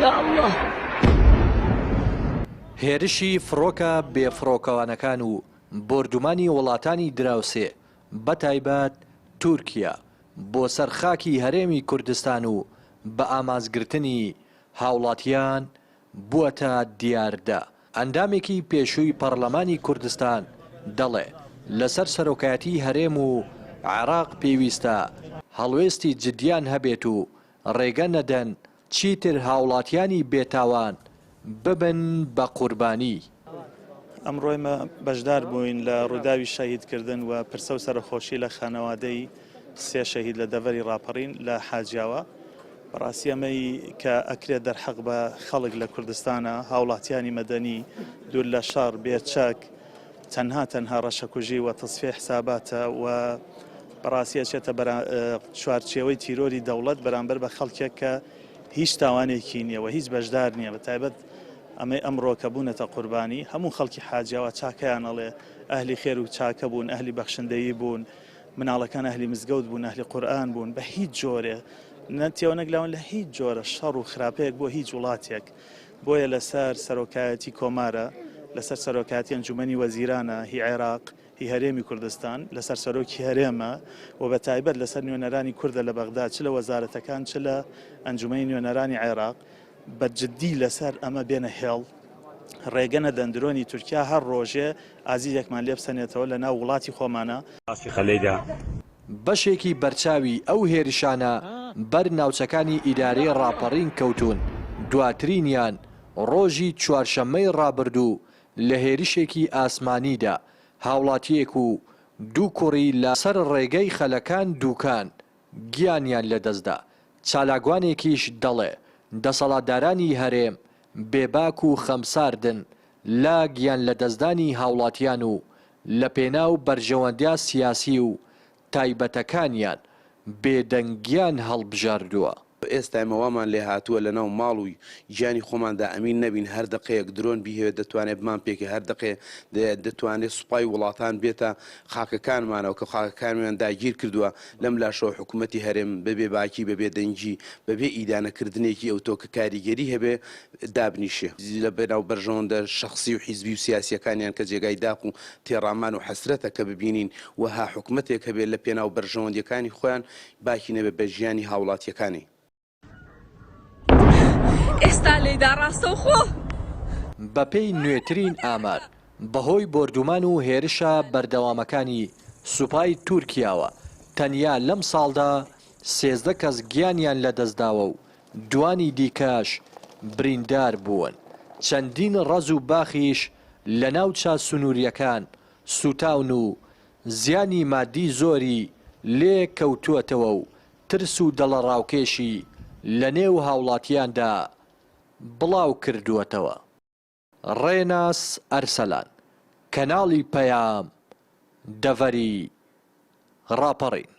يا الله. هێرشی فڕۆکە بێفڕۆکەوانەکان و بردومانی وڵاتانی دراوسێ بەتایبەت تورکیا بۆ سەرخاکی هەرێمی کوردستان و بە ئامانجگرتنی هاوڵاتیان بووەتە دیاردە. ئەندامێکی پێشووی پەرلەمانی کوردستان دەڵێ لەسەر سەرۆکایەتی هەرێم و عێراق پێویستە هەڵوێستی جدیان هەبێت و ڕێگە نەدەن چیتر هاوڵاتیانی بێتاوان ببن بە قوربانی. ئەمڕۆ ئێمە بەشدار بووین لە ڕووداوی شەهیدکردن و پرسە و سەرخۆشی لە خانەوادەی سێ شەهید لە دەڤەری ڕاپەڕین لە حاجیاوە. بەڕاستی ئەمەی کە ئەکرێت دەرحەق بە خەڵک لە کوردستانە هاوڵاتیانی مەدەنی دوور لە شەڕ بێچەک تەنها ڕەشەکوژی و تەسفێ حساباتە و بەڕاستی ئەچێتە چوارچێوەی تیرۆری دەوڵەت بەرامبەر بە خەڵکێک کە هیچ تاوانێکی نییە و هیچ بەشدار نییە. بەتایبەت ئەمەی ئەمڕۆ کە بوونەتە قوربانی هەموو خەڵکی حاجیاوە چاکەیان ئەڵێ ئەهلی خێر و چاکە بوون، ئەهلی بەخشندەیی بوون، مناڵەکان ئەهلی مزگەوت بوون، ئەهلی قورئان بوون، بە هیچ جۆرێ نەتێوە نەگلاون لە هیچ جۆرە شەڕ و خراپەیەک بۆ هیچ وڵاتێک. بۆیە لەسەر سەرۆکایەتی کۆمارە، لەسەر سەرۆکایەتی ئەنجومەنی وەزیرانە هی عێراق هی هەرێمی کوردستان، لەسەر سەرۆکی هەرێمە و بە تایبەت لەسەر نوێنەرانی کوردە لە بەغداد چ لە وەزارەتەکان چ لە ئەنجومەنی نوێنەرانی عێراق بەجددی لەسەر ئەمە بێنە هێڵ ڕێگە نەدەن درۆنی تورکیا هەر ڕۆژێ ئازیزێکمان لێ بسەنێتەوە لە ناو وڵاتی خۆمانە. بەشێکی بەرچاوی ئەو هێرشانە بەر ناوچەکانی ئیدارەی ڕاپەڕین کەوتون. دواترینیان ڕۆژی چوارشەممەی ڕابردوو لە هێرشێکی ئاسمانیدا هاوڵاتیەک و دوو کوڕی لەسەر ڕێگەی خەلەکان دووکان گیانیان لەدەستدا. چالاگوانێکیش دەڵێ دەسەڵاتدارانی هەرێم بێباک و خەمساردن لا گیان لە دەستدانی هاوڵاتیان و لە پێناو بەرژەوەندیا سیاسی و تایبەتەکانیان بێدەنگیان هەڵبژاردووە. ئێستا ئێمەوامان لێ هاتووە لە ناو ماڵ و گیانی خۆماندا ئەمین نەبین هەر دقەیەک درۆن بیهێوێت دەتوانێت بمان پێکە هەر دقێ دەتوانێت سوپای وڵاتان بێتە خاکەکانمانەوە کە خاکەکانمان داگیر کردووە لەم لاشەوە حکوومەتی هەرێم بەبێ باکی بەبێ دەنگی بەبێ ئیدانەکردنێکی ئەو تۆکە کاریگەری هەبێ دابنیشێ لە بەناو بەرژەوەندە شخصی و حیزبی و سیاسیەکانیان کە جێگای داق و تێڕامان و حەسرەتە کە ببینین وەها حکوومەتێک هەبێت لە پێناو بەرژەوەندیەکانی خۆیان باکی نەبێت بە ژیانی هاوڵاتیەکانی. ئێستا لێدا ڕاستەوخۆ بەپێی نوێترین ئامار بەهۆی بردومان و هێرشە بەردەوامەکانی سوپای تورکیاوە تەنیا لەم ساڵدا 13 کەس گیانیان لەدەستداوە و دوانی دیکەش بریندار بوون. چەندین ڕەز و باخیش لە ناوچە سنووریەکان سوتاون و زیانی مادی زۆری لێ کەوتووەتەوە و ترس و دەڵەڕاوکێشی لە نێو هاوڵاتیاندا بڵاو کردووەتەوە. ڕێناس ئەرسەلان، کەناڵی پەیام، دەڤەری ڕاپەڕین.